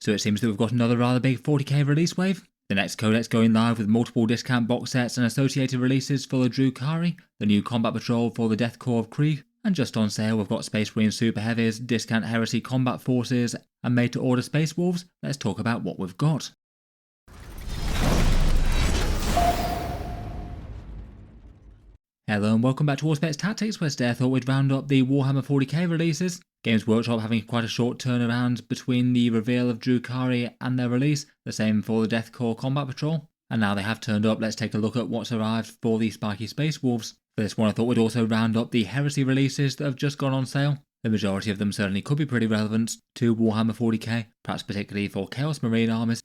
So it seems that we've got another rather big 40k release wave. The next codex going live with multiple discount box sets and associated releases for the Drukhari, the new Combat Patrol for the Death Corps of Krieg, and just on sale we've got Space Marine Super Heavies, discount Heresy Combat Forces, and made to order Space Wolves. Let's talk about what we've got. Hello and welcome back to Auspex Tactics, where today I thought we'd round up the Warhammer 40k releases. Games Workshop having quite a short turnaround between the reveal of Drukhari and their release, the same for the Death Corps Combat Patrol. And now they have turned up, let's take a look at what's arrived for the Spiky Space Wolves. For this one I thought we'd also round up the Heresy releases that have just gone on sale. The majority of them certainly could be pretty relevant to Warhammer 40k, perhaps particularly for Chaos Marine armies.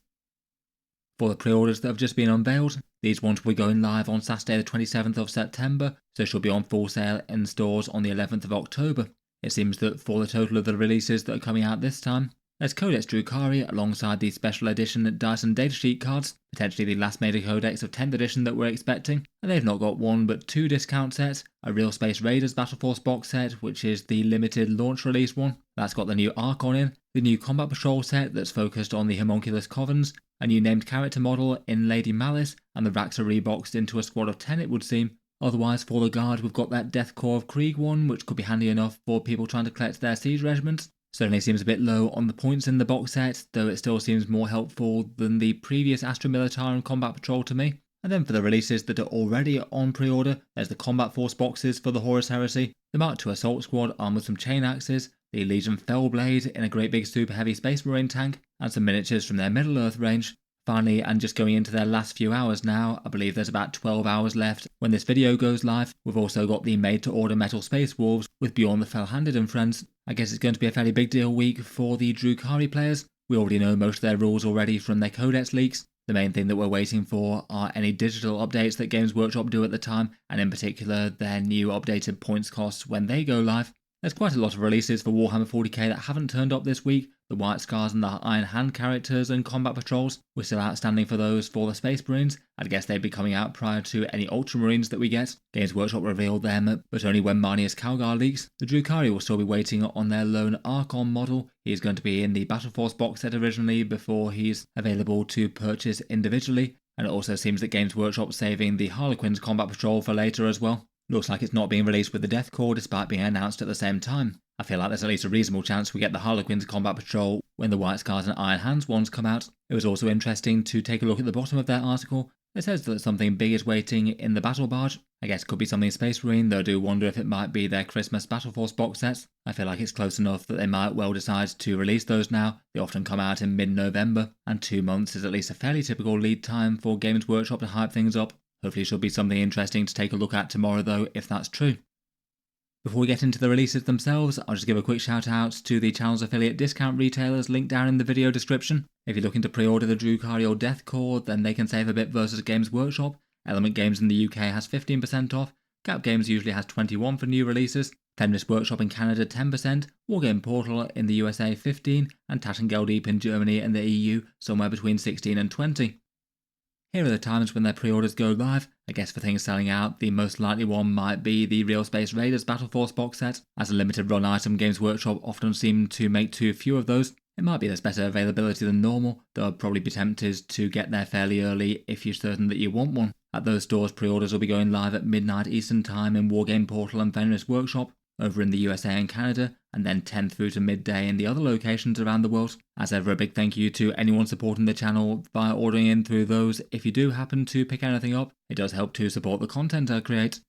For the pre-orders that have just been unveiled, these ones will be going live on Saturday the 27th of September, so should be on full sale in stores on the 11th of October. It seems that for the total of the releases that are coming out this time, there's Codex Drukhari alongside the special edition Dyson datasheet cards, potentially the last major codex of 10th edition that we're expecting, and they've not got one but two discount sets, a Realspace Raiders Battleforce box set, which is the limited launch release one, that's got the new Archon in, the new Combat Patrol set that's focused on the homunculus covens, a new named character model in Lady Malys, and the Wracks are reboxed into a squad of 10 it would seem. Otherwise for the guard we've got that Death Corps of Krieg one, which could be handy enough for people trying to collect their siege regiments. Certainly seems a bit low on the points in the box set, though it still seems more helpful than the previous Astra Militar and Combat Patrol to me. And then for the releases that are already on pre-order, there's the Combat Force boxes for the Horus Heresy, the Mk2 Assault Squad armed with some chain axes, the Legion Fellblade in a great big super heavy Space Marine tank, and some miniatures from their Middle-earth range. Finally, and just going into their last few hours now, I believe there's about 12 hours left when this video goes live, we've also got the made-to-order Metal Space Wolves with Beyond the Fell-Handed and Friends. I guess it's going to be a fairly big deal week for the Drukhari players. We already know most of their rules already from their codex leaks. The main thing that we're waiting for are any digital updates that Games Workshop do at the time, and in particular their new updated points costs when they go live. There's quite a lot of releases for Warhammer 40k that haven't turned up this week. The White Scars and the Iron Hand characters and combat patrols, we're still outstanding for those for the Space Marines. I'd guess they'd be coming out prior to any Ultramarines that we get. Games Workshop revealed them, but only when Marnius Calgar leaks. The Drukhari will still be waiting on their lone Archon model. He's going to be in the Battleforce box set originally before he's available to purchase individually. And it also seems that Games Workshop saving the Harlequins Combat Patrol for later as well. Looks like it's not being released with the Death Corps despite being announced at the same time. I feel like there's at least a reasonable chance we get the Harlequins Combat Patrol when the White Scars and Iron Hands ones come out. It was also interesting to take a look at the bottom of their article. It says that something big is waiting in the Battle Barge. I guess it could be something Space Marine, though I do wonder if it might be their Christmas Battleforce box sets. I feel like it's close enough that they might well decide to release those now. They often come out in mid-November, and 2 months is at least a fairly typical lead time for Games Workshop to hype things up. Hopefully it should be something interesting to take a look at tomorrow though, if that's true. Before we get into the releases themselves, I'll just give a quick shout out to the channel's affiliate discount retailers linked down in the video description. If you're looking to pre-order the Drukhari or Death Corps, then they can save a bit versus Games Workshop. Element Games in the UK has 15% off, Gap Games usually has 21% for new releases, Feminist Workshop in Canada 10%, Wargame Portal in the USA 15%, and Taschengeldieb in Germany and the EU somewhere between 16 and 20%. Here are the times when their pre-orders go live. I guess for things selling out, the most likely one might be the Realspace Raiders Battleforce box set. As a limited run item, Games Workshop often seem to make too few of those. It might be there's better availability than normal, though I'd probably be tempted to get there fairly early if you're certain that you want one. At those stores, pre-orders will be going live at midnight Eastern Time in Wargame Portal and Feminist Workshop, over in the USA and Canada, and then 10 through to midday in the other locations around the world. As ever, a big thank you to anyone supporting the channel via ordering in through those. If you do happen to pick anything up, it does help to support the content I create.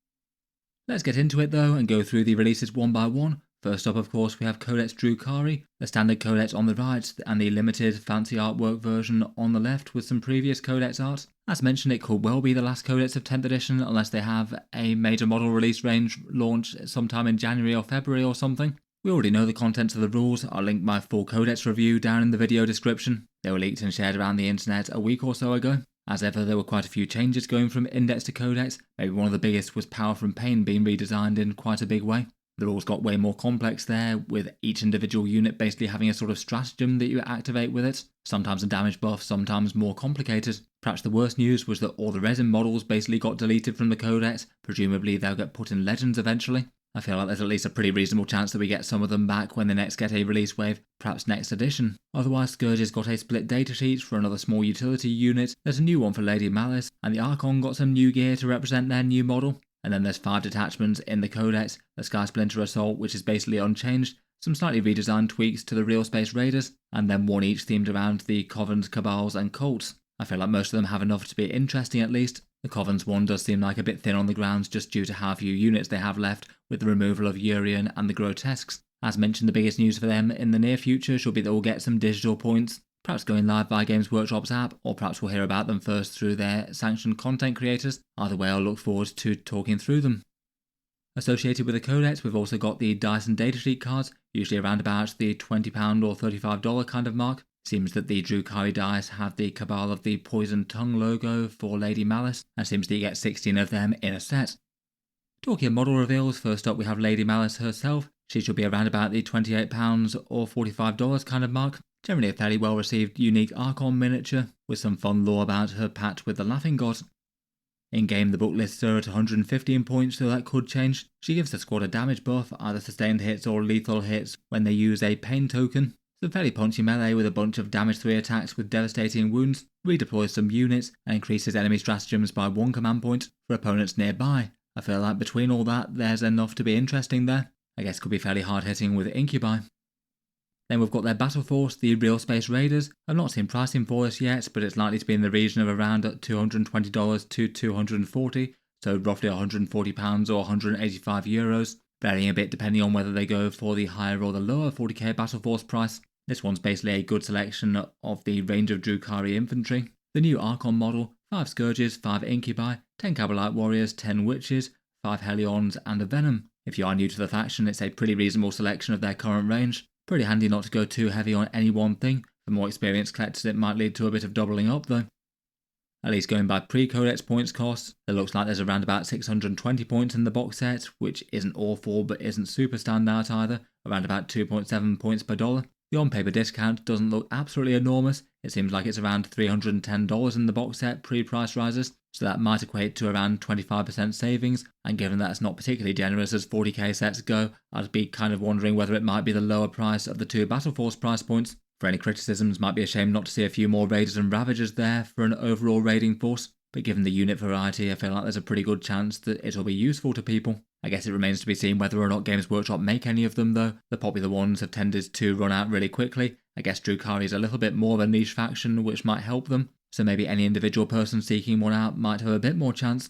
Let's get into it though and go through the releases one by one. First up, of course, we have Codex Drukhari, the standard codex on the right and the limited fancy artwork version on the left with some previous codex art. As mentioned, it could well be the last codex of 10th edition unless they have a major model release range launch sometime in January or February or something. We already know the contents of the rules. I'll link my full codex review down in the video description. They were leaked and shared around the internet a week or so ago. As ever, there were quite a few changes going from index to codex. Maybe one of the biggest was Power from Pain being redesigned in quite a big way. The rules got way more complex there, with each individual unit basically having a sort of stratagem that you activate with it. Sometimes a damage buff, sometimes more complicated. Perhaps the worst news was that all the resin models basically got deleted from the codex. Presumably they'll get put in Legends eventually. I feel like there's at least a pretty reasonable chance that we get some of them back when they next get a release wave, perhaps next edition. Otherwise, Scourge's got a split datasheet for another small utility unit, there's a new one for Lady Malys, and the Archon got some new gear to represent their new model. And then there's 5 detachments in the Codex, the Sky Splinter Assault, which is basically unchanged, some slightly redesigned tweaks to the Realspace Raiders, and then one each themed around the Covens, Cabals and Colts. I feel like most of them have enough to be interesting at least. The Covens one does seem like a bit thin on the ground just due to how few units they have left with the removal of Urian and the Grotesques. As mentioned, the biggest news for them in the near future should be that we'll get some digital points, perhaps going live via Games Workshop's app, or perhaps we'll hear about them first through their sanctioned content creators. Either way, I'll look forward to talking through them. Associated with the Codex, we've also got the Dice and Datasheet cards, usually around about the £20 or $35 kind of mark. Seems that the Drukhari dice have the Cabal of the Poisoned Tongue logo for Lady Malys, and seems that you get 16 of them in a set. Talking of model reveals, first up we have Lady Malys herself. She should be around about the £28 or $45 kind of mark. Generally a fairly well received unique Archon miniature, with some fun lore about her pact with the Laughing God. In game, the book lists her at 115 points, so that could change. She gives the squad a damage buff, either sustained hits or lethal hits, when they use a pain token. It's a fairly punchy melee with a bunch of damage 3 attacks with devastating wounds, redeploys some units, and increases enemy stratagems by 1 command point for opponents nearby. I feel like between all that, there's enough to be interesting there. I guess could be fairly hard hitting with Incubi. Then we've got their Battleforce, the Realspace Raiders. I've not seen pricing for this yet, but it's likely to be in the region of around $220 to $240, so roughly £140 or €185, varying a bit depending on whether they go for the higher or the lower 40k Battleforce price. This one's basically a good selection of the range of Drukhari infantry. The new Archon model, 5 Scourges, 5 Incubi, 10 Cabalite Warriors, 10 Witches, 5 Hellions and a Venom. If you are new to the faction, it's a pretty reasonable selection of their current range. Pretty handy not to go too heavy on any one thing. For more experienced collectors it might lead to a bit of doubling up though. At least going by pre-codex points costs, it looks like there's around about 620 points in the box set, which isn't awful but isn't super standout either, around about 2.7 points per dollar. The on-paper discount doesn't look absolutely enormous, it seems like it's around $310 in the box set pre-price rises, so that might equate to around 25% savings, and given that it's not particularly generous as 40k sets go, I'd be kind of wondering whether it might be the lower price of the 2 Battleforce price points. For any criticisms, might be a shame not to see a few more Raiders and Ravagers there for an overall raiding force, but given the unit variety I feel like there's a pretty good chance that it'll be useful to people. I guess it remains to be seen whether or not Games Workshop make any of them though. The popular ones have tended to run out really quickly. I guess Drukhari is a little bit more of a niche faction which might help them, so maybe any individual person seeking one out might have a bit more chance.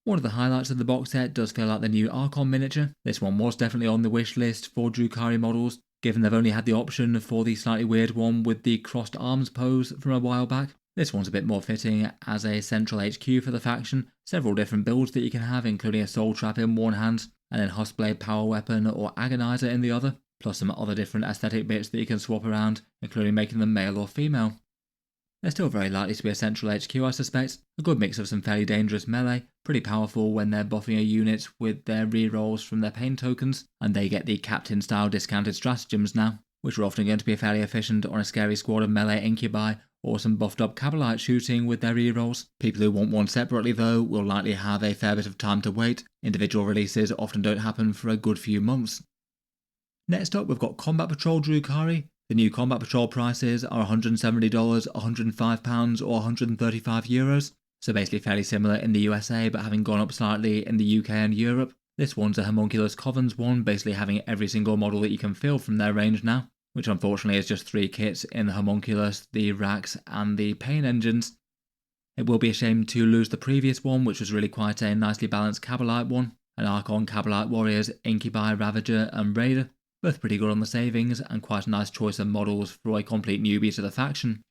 One of the highlights of the box set does feel like the new Archon miniature. This one was definitely on the wish list for Drukhari models, given they've only had the option for the slightly weird one with the crossed arms pose from a while back. This one's a bit more fitting as a central HQ for the faction, several different builds that you can have including a soul trap in one hand, and then Huskblade power weapon or agonizer in the other, plus some other different aesthetic bits that you can swap around, including making them male or female. They're still very likely to be a central HQ I suspect, a good mix of some fairly dangerous melee, pretty powerful when they're buffing a unit with their rerolls from their pain tokens, and they get the captain style discounted stratagems now, which are often going to be fairly efficient on a scary squad of melee incubi, or some buffed up Cabalite shooting with their rerolls. People who want one separately though will likely have a fair bit of time to wait. Individual releases often don't happen for a good few months. Next up we've got Combat Patrol Drukhari. The new Combat Patrol prices are $170, £105 or €135, so basically fairly similar in the USA but having gone up slightly in the UK and Europe. This one's a Homunculus Covens one, basically having every single model that you can fill from their range now, which unfortunately is just 3 kits in the Homunculus, the Wracks and the Pain engines. It will be a shame to lose the previous one, which was really quite a nicely balanced Cabalite one, an Archon, Cabalite Warriors, Incubi, Ravager and Raider, both pretty good on the savings and quite a nice choice of models for a complete newbie to the faction.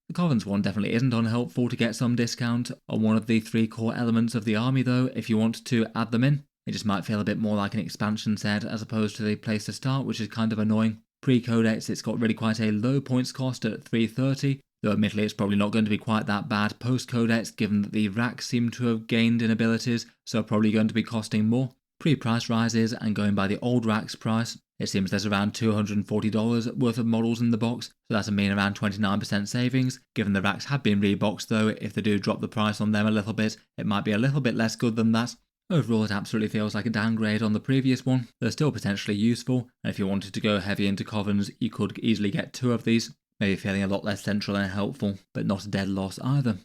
The Covens one definitely isn't unhelpful to get some discount on one of the 3 core elements of the army though if you want to add them in. It just might feel a bit more like an expansion set as opposed to the place to start, which is kind of annoying. Pre-codex it's got really quite a low points cost at $330, though admittedly it's probably not going to be quite that bad post-codex given that the Wracks seem to have gained in abilities, so probably going to be costing more. Pre-price rises and going by the old Wracks price, it seems there's around $240 worth of models in the box, so that's a mean around 29% savings. Given the Wracks have been reboxed though, if they do drop the price on them a little bit, it might be a little bit less good than that. Overall, it absolutely feels like a downgrade on the previous one. They're still potentially useful, and if you wanted to go heavy into Covens, you could easily get 2 of these, maybe feeling a lot less central and helpful, but not a dead loss either.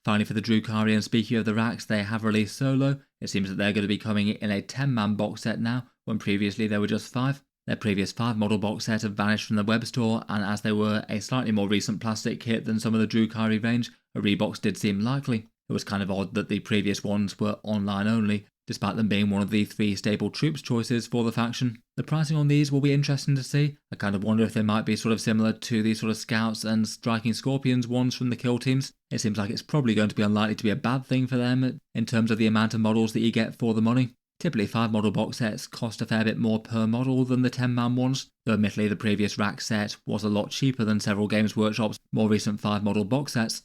Finally, for the Drukhari, and speaking of the Wracks, they have released solo. It seems that they're going to be coming in a 10-man box set now, when previously they were just 5. Their previous 5-model box set have vanished from the web store, and as they were a slightly more recent plastic kit than some of the Drukhari range, a rebox did seem likely. It was kind of odd that the previous ones were online only, despite them being one of the 3 stable troops choices for the faction. The pricing on these will be interesting to see. I kind of wonder if they might be sort of similar to the sort of Scouts and Striking Scorpions ones from the kill teams. It seems like it's probably going to be unlikely to be a bad thing for them in terms of the amount of models that you get for the money. Typically 5-model box sets cost a fair bit more per model than the 10-man ones, though admittedly the previous rack set was a lot cheaper than several Games Workshop's more recent 5-model box sets.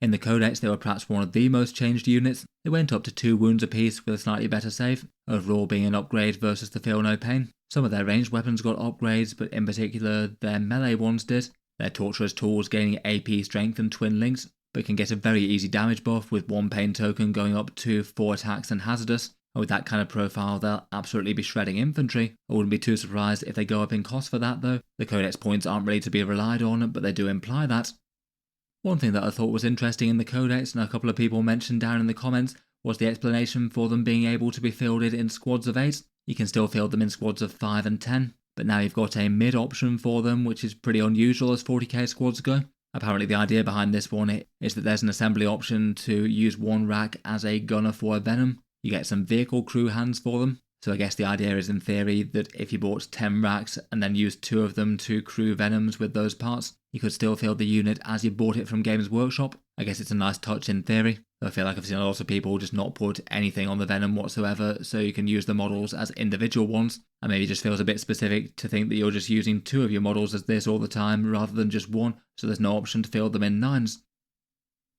In the Codex, they were perhaps one of the most changed units. They went up to 2 wounds apiece with a slightly better save, overall being an upgrade versus the Feel No Pain. Some of their ranged weapons got upgrades, but in particular their melee ones did. Their Torturer's tools gaining AP strength and twin links, but can get a very easy damage buff with 1 pain token going up to 4 attacks and hazardous. And with that kind of profile, they'll absolutely be shredding infantry. I wouldn't be too surprised if they go up in cost for that though. The Codex points aren't really to be relied on, but they do imply that. One thing that I thought was interesting in the Codex, and a couple of people mentioned down in the comments, was the explanation for them being able to be fielded in squads of 8. You can still field them in squads of 5 and 10, but now you've got a mid option for them, which is pretty unusual as 40k squads go. Apparently the idea behind this one is that there's an assembly option to use 1 rack as a gunner for a Venom. You get some vehicle crew hands for them. So I guess the idea is in theory that if you bought 10 racks and then used 2 of them to crew Venoms with those parts, you could still field the unit as you bought it from Games Workshop. I guess it's a nice touch in theory. I feel like I've seen a lot of people just not put anything on the Venom whatsoever, so you can use the models as individual ones, and maybe it just feels a bit specific to think that you're just using 2 of your models as this all the time rather than just 1, so there's no option to field them in 9s.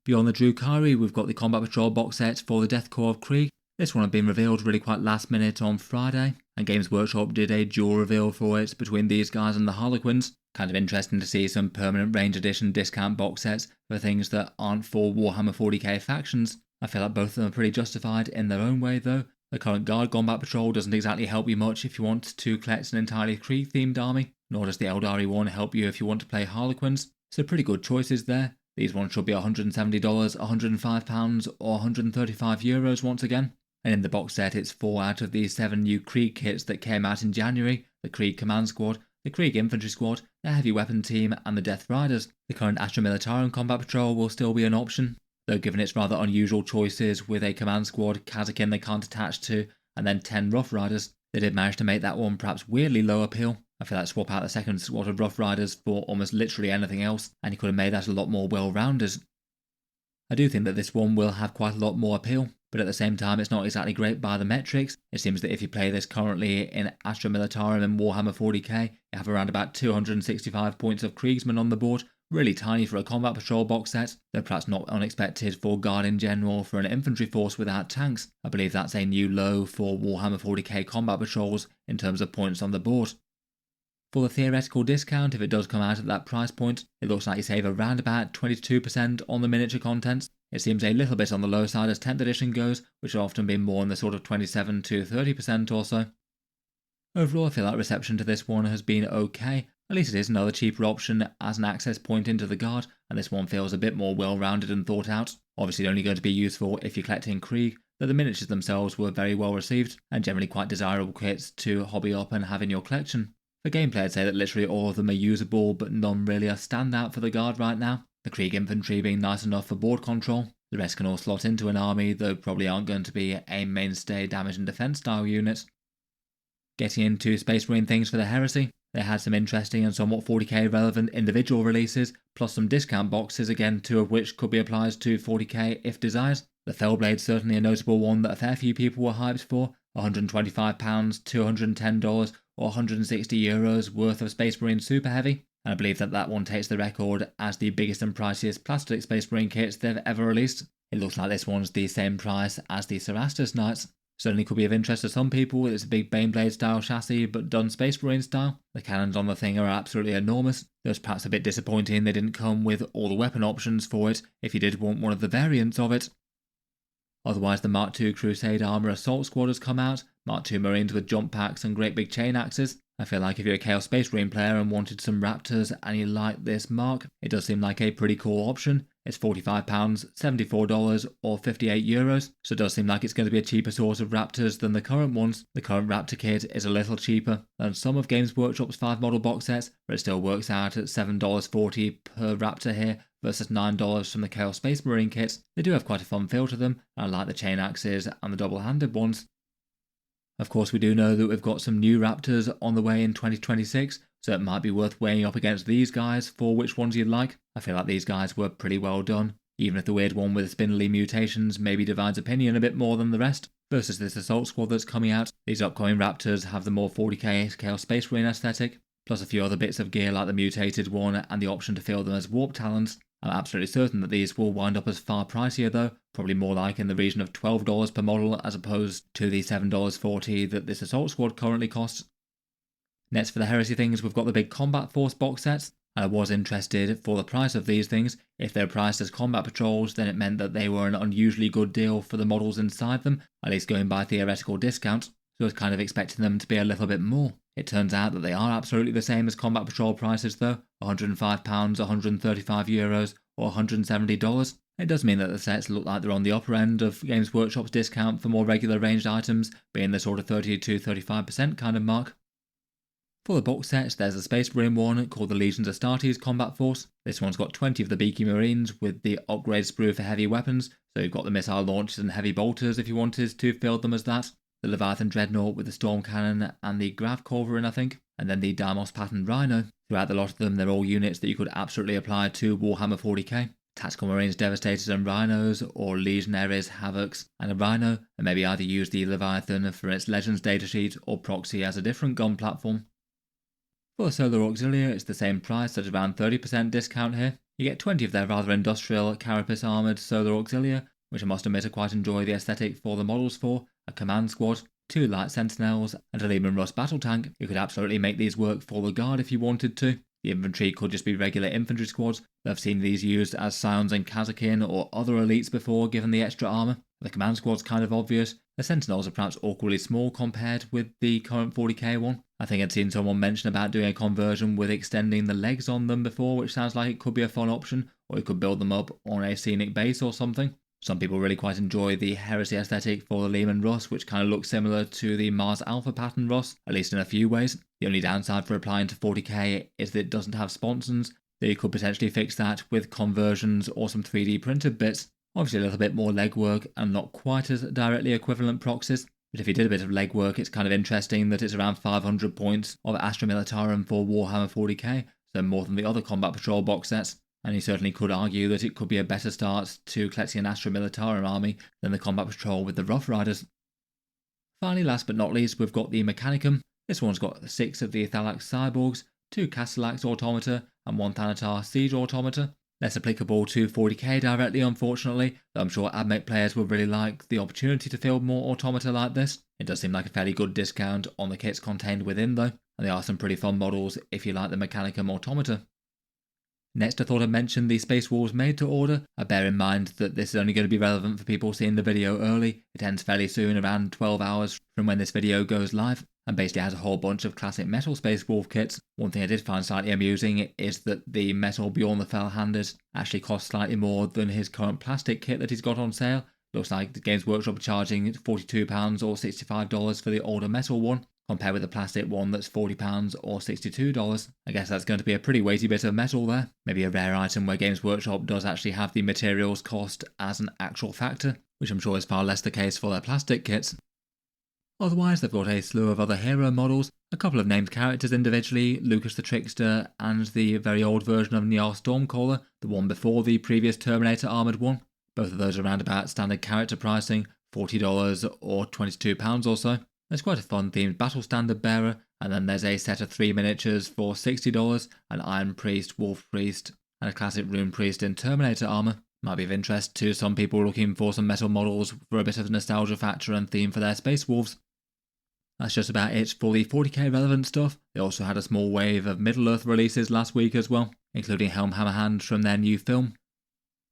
Beyond the Drukhari, we've got the Combat Patrol box set for the Death Corps of Krieg. This one had been revealed really quite last minute on Friday, and Games Workshop did a dual reveal for it between these guys and the Harlequins. Kind of interesting to see some permanent range edition discount box sets for things that aren't for Warhammer 40k factions. I feel like both of them are pretty justified in their own way though. The current Guard Combat Patrol doesn't exactly help you much if you want to collect an entirely Krieg themed army, nor does the Eldari one help you if you want to play Harlequins, so pretty good choices there. These ones should be $170, £105 or €135 once again. And in the box set it's 4 out of the 7 new Krieg kits that came out in January: the Krieg Command Squad, the Krieg Infantry Squad, the Heavy Weapon Team and the Death Riders. The current Astra Militarum Combat Patrol will still be an option, though given its rather unusual choices with a Command Squad, Kazakin they can't attach to, and then 10 Rough Riders, they did manage to make that one perhaps weirdly low appeal. I feel like swap out the second squad of Rough Riders for almost literally anything else, and you could have made that a lot more well-rounded. I do think that this one will have quite a lot more appeal, but at the same time it's not exactly great by the metrics. It seems that if you play this currently in Astra Militarum and Warhammer 40k, you have around about 265 points of Kriegsman on the board, really tiny for a Combat Patrol box set, though perhaps not unexpected for Guard in general for an infantry force without tanks. I believe that's a new low for Warhammer 40k Combat Patrols in terms of points on the board. For the theoretical discount, if it does come out at that price point, it looks like you save around about 22% on the miniature contents. It seems a little bit on the low side as 10th edition goes, which will often be more in the sort of 27 to 30% or so. Overall, I feel like reception to this one has been okay. At least it is another cheaper option as an access point into the Guard, and this one feels a bit more well-rounded and thought out. Obviously only going to be useful if you're collecting Krieg, though the miniatures themselves were very well received, and generally quite desirable kits to hobby up and have in your collection. For gameplay, I'd say that literally all of them are usable, but none really are standout for the Guard right now. The Krieg Infantry being nice enough for board control. The rest can all slot into an army, though probably aren't going to be a mainstay damage and defense style unit. Getting into Space Marine things for the Heresy, they had some interesting and somewhat 40k relevant individual releases, plus some discount boxes, again 2 of which could be applied to 40k if desired. The Fellblade is certainly a notable one that a fair few people were hyped for, £125, $210 or €160 worth of Space Marine Super Heavy, and I believe that that one takes the record as the biggest and priciest plastic Space Marine kits they've ever released. It looks like this one's the same price as the Cerastus Knights. Certainly could be of interest to some people. It's a big Baneblade style chassis but done Space Marine style. The cannons on the thing are absolutely enormous. It was perhaps a bit disappointing they didn't come with all the weapon options for it if you did want one of the variants of it. Otherwise, the Mk2 Crusade Armor Assault Squad has come out, Mk2 Marines with jump packs and great big chain axes. I feel like if you're a Chaos Space Marine player and wanted some Raptors and you like this mark, it does seem like a pretty cool option. It's £45, $74 or €58, so it does seem like it's going to be a cheaper source of Raptors than the current ones. The current Raptor kit is a little cheaper than some of Games Workshop's 5 model box sets, but it still works out at $7.40 per Raptor here versus $9 from the Chaos Space Marine kits. They do have quite a fun feel to them, and I like the chain axes and the double-handed ones. Of course, we do know that we've got some new Raptors on the way in 2026, so it might be worth weighing up against these guys for which ones you'd like. I feel like these guys were pretty well done, even if the weird one with the spindly mutations maybe divides opinion a bit more than the rest. Versus this Assault Squad that's coming out, these upcoming Raptors have the more 40k Chaos Space Marine aesthetic, plus a few other bits of gear like the mutated one and the option to fill them as warp talons. I'm absolutely certain that these will wind up as far pricier though, probably more like in the region of $12 per model as opposed to the $7.40 that this Assault Squad currently costs. Next for the Heresy things, we've got the big Combat Force box sets, and I was interested for the price of these things. If they're priced as Combat Patrols, then it meant that they were an unusually good deal for the models inside them, at least going by theoretical discounts, so I was kind of expecting them to be a little bit more. It turns out that they are absolutely the same as Combat Patrol prices though, £105, €135 or $170. It does mean that the sets look like they're on the upper end of Games Workshop's discount for more regular ranged items, being the sort of 30 to 35% kind of mark. For the box sets, there's a Space Marine one called the Legions Astartes Combat Force. This one's got 20 of the beaky Marines with the upgrade sprue for heavy weapons, so you've got the missile launchers and heavy bolters if you wanted to field them as that. The Leviathan Dreadnought with the Storm Cannon and the Grav Culverin, I think, and then the Deimos Pattern Rhino. Throughout the lot of them, they're all units that you could absolutely apply to Warhammer 40k. Tactical Marines Devastators and Rhinos, or Legionaries Havocs and a Rhino, and maybe either use the Leviathan for its Legends datasheet or Proxy as a different gun platform. For Solar Auxilia, it's the same price at around 30% discount here. You get 20 of their rather industrial Carapace armoured Solar Auxilia, which I must admit I quite enjoy the aesthetic for the models for, a command squad, 2 light sentinels, and a Lehman Russ battle tank. You could absolutely make these work for the guard if you wanted to. The infantry could just be regular infantry squads. I've seen these used as Scions and Kazakin or other elites before given the extra armour. The command squad's kind of obvious. The sentinels are perhaps awkwardly small compared with the current 40k one. I think I'd seen someone mention about doing a conversion with extending the legs on them before, which sounds like it could be a fun option, or you could build them up on a scenic base or something. Some people really quite enjoy the Heresy aesthetic for the Lehman Russ, which kind of looks similar to the Mars Alpha pattern Russ, at least in a few ways. The only downside for applying to 40k is that it doesn't have sponsons, so you could potentially fix that with conversions or some 3D printed bits. Obviously a little bit more legwork and not quite as directly equivalent proxies, but if you did a bit of legwork, it's kind of interesting that it's around 500 points of Astra Militarum for Warhammer 40k, so more than the other Combat Patrol box sets. And you certainly could argue that it could be a better start to collecting an Astra Militarum army than the Combat Patrol with the Rough Riders. Finally, last but not least, we've got the Mechanicum. This one's got 6 of the Thalax Cyborgs, 2 Castellax Automata, and 1 Thanatar Siege Automata. Less applicable to 40k directly, unfortunately, though I'm sure AdMech players will really like the opportunity to field more automata like this. It does seem like a fairly good discount on the kits contained within though, and there are some pretty fun models if you like the Mechanicum Automata. Next, I thought I'd mention the Space Wolves made to order. I bear in mind that this is only going to be relevant for people seeing the video early. It ends fairly soon, around 12 hours from when this video goes live, and basically has a whole bunch of classic metal Space Wolf kits. One thing I did find slightly amusing is that the metal Bjorn the Fellhanders actually costs slightly more than his current plastic kit that he's got on sale. Looks like the Games Workshop are charging £42 or $65 for the older metal one, compared with the plastic one that's £40 or $62. I guess that's going to be a pretty weighty bit of metal there. Maybe a rare item where Games Workshop does actually have the materials cost as an actual factor, which I'm sure is far less the case for their plastic kits. Otherwise, they've got a slew of other hero models, a couple of named characters individually, Lucas the Trickster and the very old version of Niall Stormcaller, the one before the previous Terminator armoured one. Both of those are around about standard character pricing, $40 or £22 or so. There's quite a fun themed battle standard bearer, and then there's a set of 3 miniatures for $60, an Iron Priest, Wolf Priest, and a classic Rune Priest in Terminator armour. Might be of interest to some people looking for some metal models for a bit of nostalgia factor and theme for their Space Wolves. That's just about it for the 40k relevant stuff. They also had a small wave of Middle-earth releases last week as well, including Helm Hammerhand from their new film.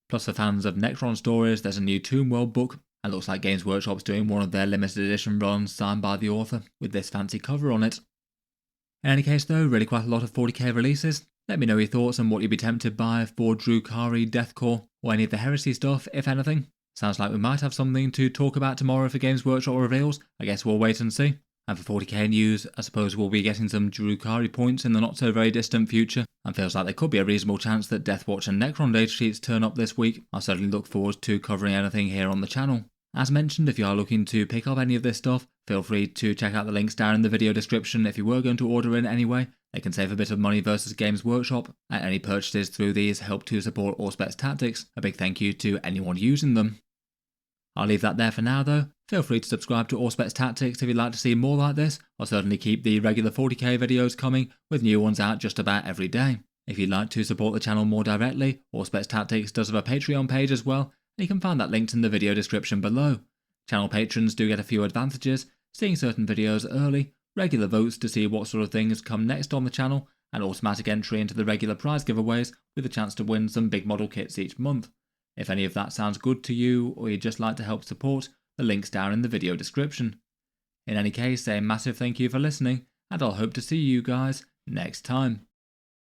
Plus for fans of Necron stories, there's a new Tomb World book. and looks like Games Workshop's doing one of their limited edition runs signed by the author with this fancy cover on it. In any case though, really quite a lot of 40k releases. Let me know your thoughts on what you'd be tempted by for Drukhari, Deathcore, or any of the Heresy stuff, if anything. Sounds like we might have something to talk about tomorrow for Games Workshop reveals. I guess we'll wait and see. And for 40k news, I suppose we'll be getting some Drukhari points in the not so very distant future, and feels like there could be a reasonable chance that Deathwatch and Necron datasheets turn up this week. I'll certainly look forward to covering anything here on the channel. As mentioned, if you are looking to pick up any of this stuff, feel free to check out the links down in the video description if you were going to order in anyway. They can save a bit of money versus Games Workshop, and any purchases through these help to support Auspex Tactics. A big thank you to anyone using them. I'll leave that there for now though. Feel free to subscribe to Auspex Tactics if you'd like to see more like this. I'll certainly keep the regular 40k videos coming, with new ones out just about every day. If you'd like to support the channel more directly, Auspex Tactics does have a Patreon page as well, and you can find that linked in the video description below. Channel patrons do get a few advantages, seeing certain videos early, regular votes to see what sort of things come next on the channel, and automatic entry into the regular prize giveaways with a chance to win some big model kits each month. If any of that sounds good to you, or you'd just like to help support, the link's down in the video description. In any case, a massive thank you for listening, and I'll hope to see you guys next time.